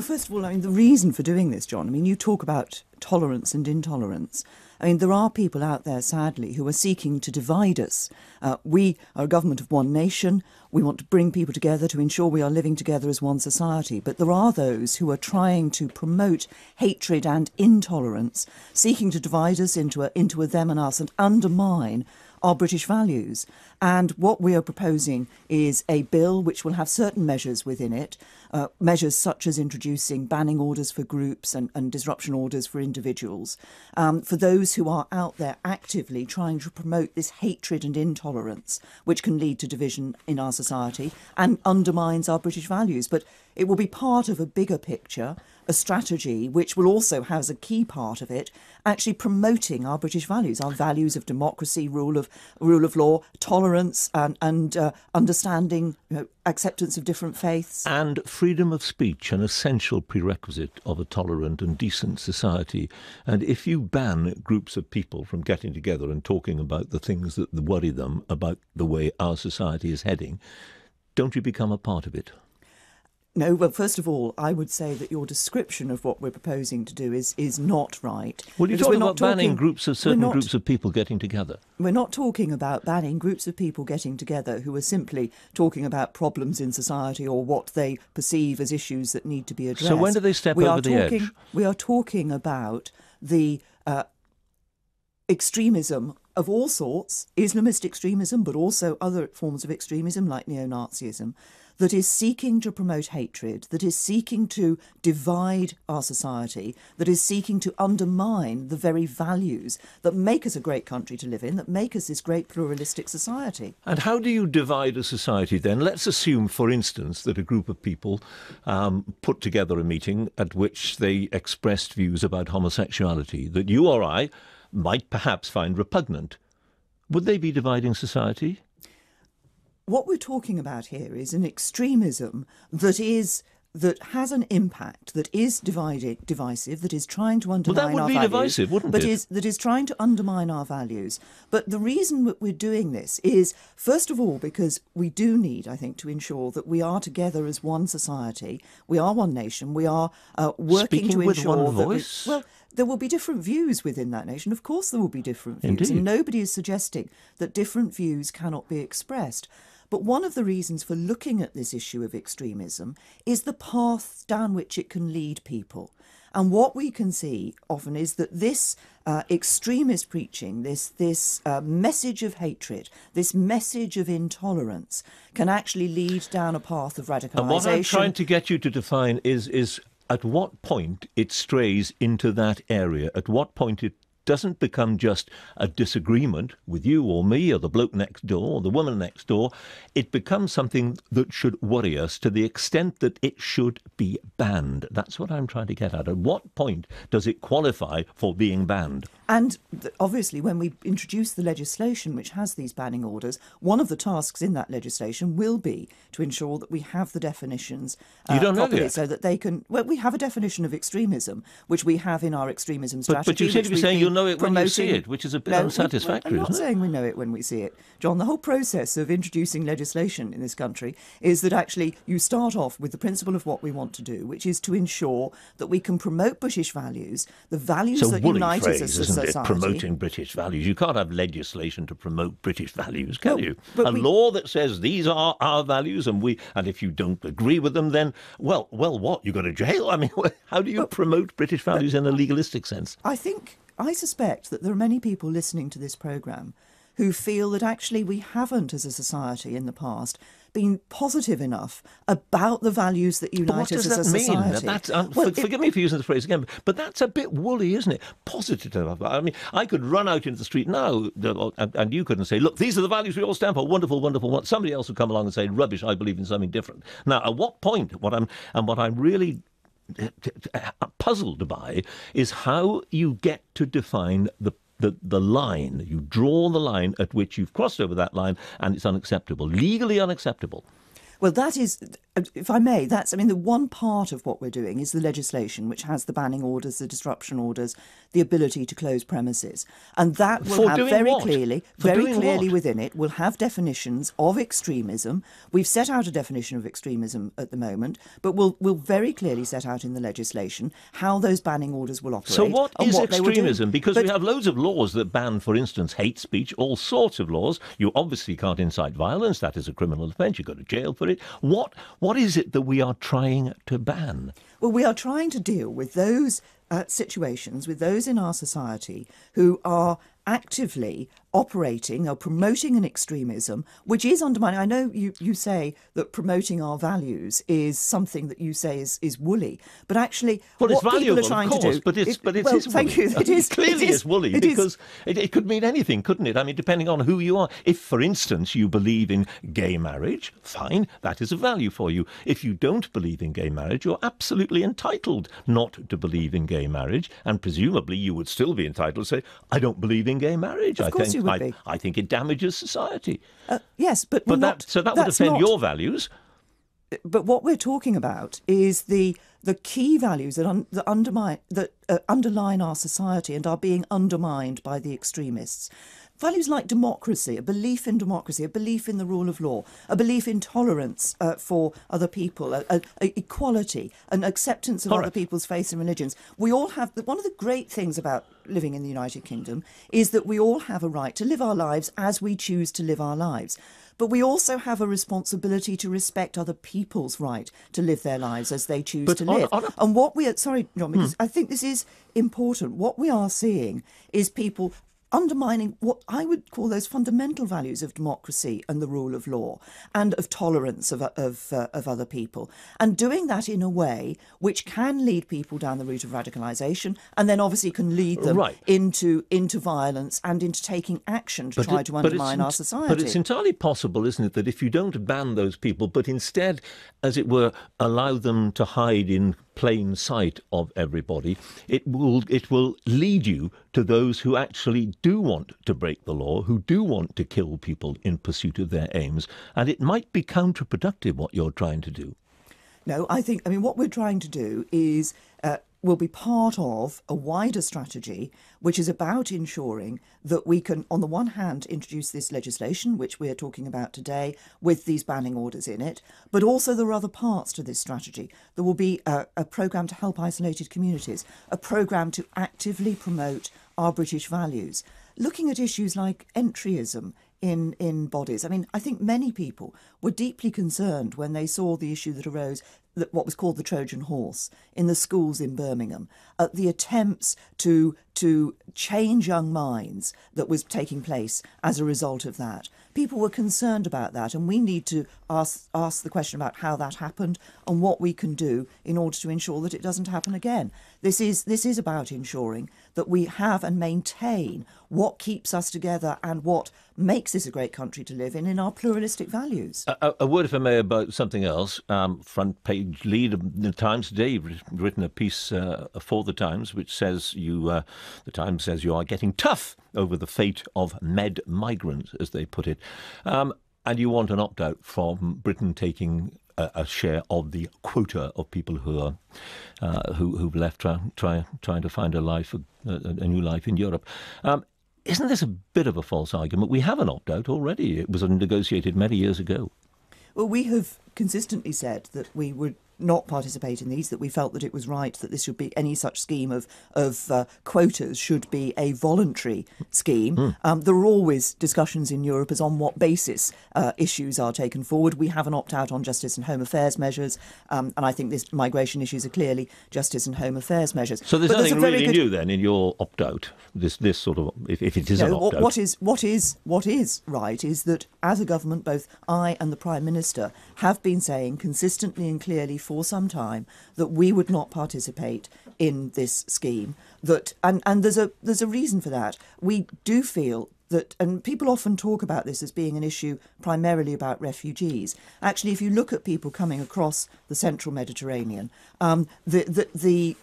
First of all, I mean, the reason for doing this, John, I mean, you talk about tolerance and intolerance. I mean, there are people out there, sadly, who are seeking to divide us. We are a government of one nation. We want to bring people together to ensure we are living together as one society. But there are those who are trying to promote hatred and intolerance, seeking to divide us into a them and us and undermine our British values. And what we are proposing is a bill which will have certain measures within it, measures such as introducing banning orders for groups and disruption orders for individuals, for those who are out there actively trying to promote this hatred and intolerance, which can lead to division in our society and undermines our British values. But it will be part of a bigger picture, a strategy which will also have as a key part of it actually promoting our British values, our values of democracy, rule of law, tolerance and understanding, acceptance of different faiths. And freedom of speech, an essential prerequisite of a tolerant and decent society. And if you ban groups of people from getting together and talking about the things that worry them about the way our society is heading, don't you become a part of it? No, well, first of all, I would say that your description of what we're proposing to do is not right. Well, you're talking about banning groups of groups of people getting together. We're not talking about banning groups of people getting together who are simply talking about problems in society or what they perceive as issues that need to be addressed. So when do they step over the edge? We are talking about the extremism of all sorts, Islamist extremism, but also other forms of extremism like neo-Nazism, that is seeking to promote hatred, that is seeking to divide our society, that is seeking to undermine the very values that make us a great country to live in, that make us this great pluralistic society. And how do you divide a society then? Let's assume, for instance, that a group of people put together a meeting at which they expressed views about homosexuality that you or I might perhaps find repugnant. Would they be dividing society? What we're talking about here is an extremism that has an impact, that is divisive, that is trying to undermine our values. Well, that would be divisive, wouldn't it? That is trying to undermine our values. But the reason that we're doing this is, first of all, because we do need, I think, to ensure that we are together as one society, we are one nation, we are working to ensure with one voice? There will be different views within that nation. Of course there will be different views. Indeed. And nobody is suggesting that different views cannot be expressed. But one of the reasons for looking at this issue of extremism is the path down which it can lead people. And what we can see often is that this extremist preaching, this message of hatred, this message of intolerance can actually lead down a path of radicalisation. And what I'm trying to get you to define is at what point it strays into that area, at what point it doesn't become just a disagreement with you or me or the bloke next door or the woman next door. It becomes something that should worry us to the extent that it should be banned. That's what I'm trying to get at. At what point does it qualify for being banned? And obviously, when we introduce the legislation which has these banning orders, one of the tasks in that legislation will be to ensure that we have the definitions properly so that they can... Well, we have a definition of extremism, which we have in our extremism strategy. But you seem to be saying you'll know it when you see it, which is a bit unsatisfactory, I'm not saying we know it when we see it. John, the whole process of introducing legislation in this country is that actually you start off with the principle of what we want to do, which is to ensure that we can promote British values, the values that unite us as a society. Promoting British values. You can't have legislation to promote British values, can you? But law that says these are our values and if you don't agree with them, then, well, what? You go to jail? I mean, how do you promote British values in a legalistic sense? I suspect that there are many people listening to this programme who feel that actually we haven't, as a society in the past, been positive enough about the values that unite us as a society. What does that mean? Forgive me for using the phrase again, but that's a bit woolly, isn't it? Positive enough. I mean, I could run out into the street now, and you couldn't say, look, these are the values we all stand for, wonderful, wonderful. Somebody else would come along and say, rubbish, I believe in something different. Now, at what point, what I'm really puzzled by is how you get to define the line. You draw the line at which you've crossed over that line and it's unacceptable, legally unacceptable. Well, that is if I may, the one part of what we're doing is the legislation, which has the banning orders, the disruption orders, the ability to close premises. And that will have very clearly within it, will have definitions of extremism. We've set out a definition of extremism at the moment, but we'll very clearly set out in the legislation how those banning orders will operate. So what is extremism? Because we have loads of laws that ban, for instance, hate speech, all sorts of laws. You obviously can't incite violence. That is a criminal offence. You go to jail for it. What is it that we are trying to ban? Well, we are trying to deal with those situations, with those in our society who are actively operating or promoting an extremism which is undermining. I know you say that promoting our values is something that you say is woolly, but actually what people are trying to do... But it's thank you. It is clearly it's woolly because it could mean anything, couldn't it? I mean, depending on who you are. If, for instance, you believe in gay marriage, fine, that is a value for you. If you don't believe in gay marriage, you're absolutely entitled not to believe in gay marriage, and presumably you would still be entitled to say, I don't believe in gay marriage. Of course you would be. I think it damages society. Yes, but that would offend your values. But what we're talking about is the key values that underline our society and are being undermined by the extremists. Values like democracy, a belief in democracy, a belief in the rule of law, a belief in tolerance for other people, equality, an acceptance of other people's faiths and religions. We all have... One of the great things about living in the United Kingdom is that we all have a right to live our lives as we choose to live our lives. But we also have a responsibility to respect other people's right to live their lives as they choose to live. And what we are... Sorry, John, because I think this is important. What we are seeing is people undermining what I would call those fundamental values of democracy and the rule of law and of tolerance of other people, and doing that in a way which can lead people down the route of radicalisation and then obviously can lead them into violence and into taking action to try to undermine our society. But it's entirely possible, isn't it, that if you don't ban those people, but instead, as it were, allow them to hide in plain sight of everybody, it will lead you to those who actually do want to break the law, who do want to kill people in pursuit of their aims, and it might be counterproductive what you're trying to do. No, I mean, what we're trying to do is will be part of a wider strategy which is about ensuring that we can, on the one hand, introduce this legislation, which we're talking about today, with these banning orders in it, but also there are other parts to this strategy. There will be a programme to help isolated communities, a programme to actively promote our British values, looking at issues like entryism in bodies. I mean, I think many people were deeply concerned when they saw the issue that arose, what was called the Trojan horse, in the schools in Birmingham, at the attempts to change young minds that was taking place as a result of that. People were concerned about that, and we need to ask the question about how that happened and what we can do in order to ensure that it doesn't happen again. This is about ensuring that we have and maintain what keeps us together and what makes this a great country to live in our pluralistic values. A word, if I may, about something else. Front page lead of the Times today, you've written a piece for the Times which says the Times says you are getting tough over the fate of med migrants, as they put it. And you want an opt-out from Britain taking a share of the quota of people who are who've left trying to find a new life in Europe. Isn't this a bit of a false argument? We have an opt-out already. It was negotiated many years ago. Well, we have consistently said that we would not participate in these, that we felt that it was right that this should be, any such scheme of quotas should be a voluntary scheme. There are always discussions in Europe as on what basis issues are taken forward. We have an opt-out on justice and home affairs measures, and I think this migration issues are clearly justice and home affairs measures. So there's nothing really new then in your opt-out, this sort of, if it is an opt-out? What is right is that as a government, both I and the Prime Minister have been saying consistently and clearly for some time that we would not participate in this scheme. And there's a reason for that. We do feel that, and people often talk about this as being an issue primarily about refugees. Actually, if you look at people coming across the central Mediterranean, the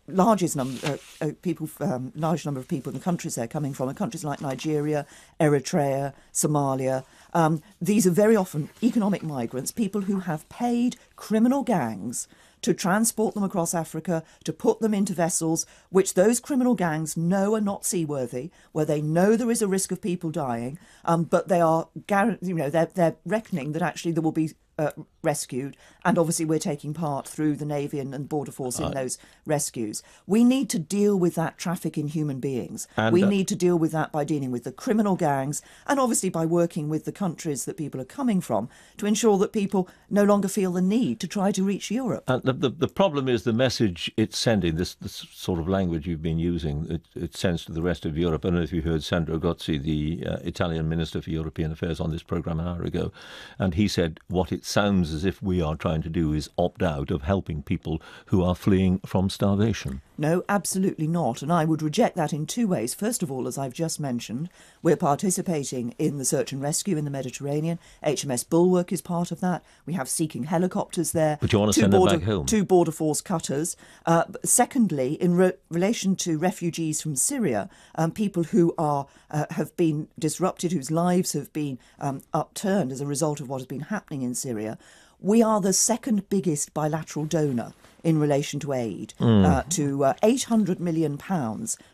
large number of people in the countries they're coming from are countries like Nigeria, Eritrea, Somalia. These are very often economic migrants, people who have paid criminal gangs to transport them across Africa, to put them into vessels which those criminal gangs know are not seaworthy, where they know there is a risk of people dying, but they are, they're reckoning that actually there will be rescued, and obviously we're taking part through the Navy and Border Force in those rescues. We need to deal with that traffic in human beings. And we need to deal with that by dealing with the criminal gangs, and obviously by working with the countries that people are coming from to ensure that people no longer feel the need to try to reach Europe. And the problem is the message it's sending, this sort of language you've been using, it sends to the rest of Europe. I don't know if you heard Sandro Gozzi, the Italian Minister for European Affairs, on this programme an hour ago, and he said what it sounds as if we are trying to do is opt out of helping people who are fleeing from starvation. No, absolutely not. And I would reject that in two ways. First of all, as I've just mentioned, we're participating in the search and rescue in the Mediterranean. HMS Bulwark is part of that. We have seeking helicopters there. But you want to send them back home? 2 Border Force cutters. Secondly, in relation to refugees from Syria, people who have been disrupted, whose lives have been upturned as a result of what has been happening in Syria, we are the second biggest bilateral donor in relation to aid. To £800 million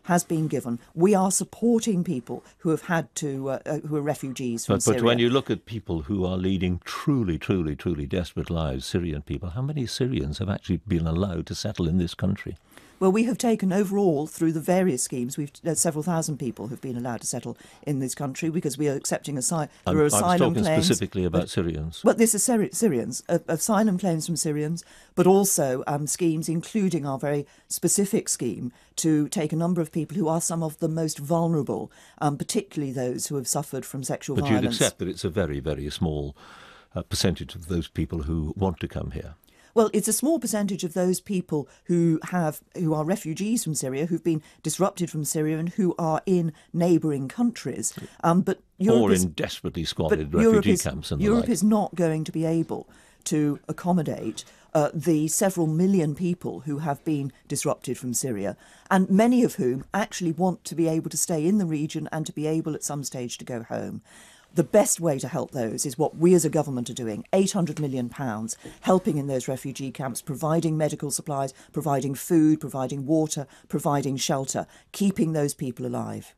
has been given. We are supporting people who have had to, who are refugees from Syria. But when you look at people who are leading truly, truly, truly desperate lives, Syrian people, how many Syrians have actually been allowed to settle in this country? Well, we have taken overall through the various schemes, several thousand people have been allowed to settle in this country because we are accepting asylum claims. I was talking specifically about Syrians. Well, this is Syrians, asylum claims from Syrians, but also schemes including our very specific scheme to take a number of people who are some of the most vulnerable, particularly those who have suffered from sexual violence. But you'd accept that it's a very, very small percentage of those people who want to come here. Well, it's a small percentage of those people who are refugees from Syria, who've been disrupted from Syria and who are in neighbouring countries. But Europe in desperately squalid refugee camps and the like. Europe is not going to be able to accommodate the several million people who have been disrupted from Syria, and many of whom actually want to be able to stay in the region and to be able at some stage to go home. The best way to help those is what we as a government are doing, £800 million, helping in those refugee camps, providing medical supplies, providing food, providing water, providing shelter, keeping those people alive.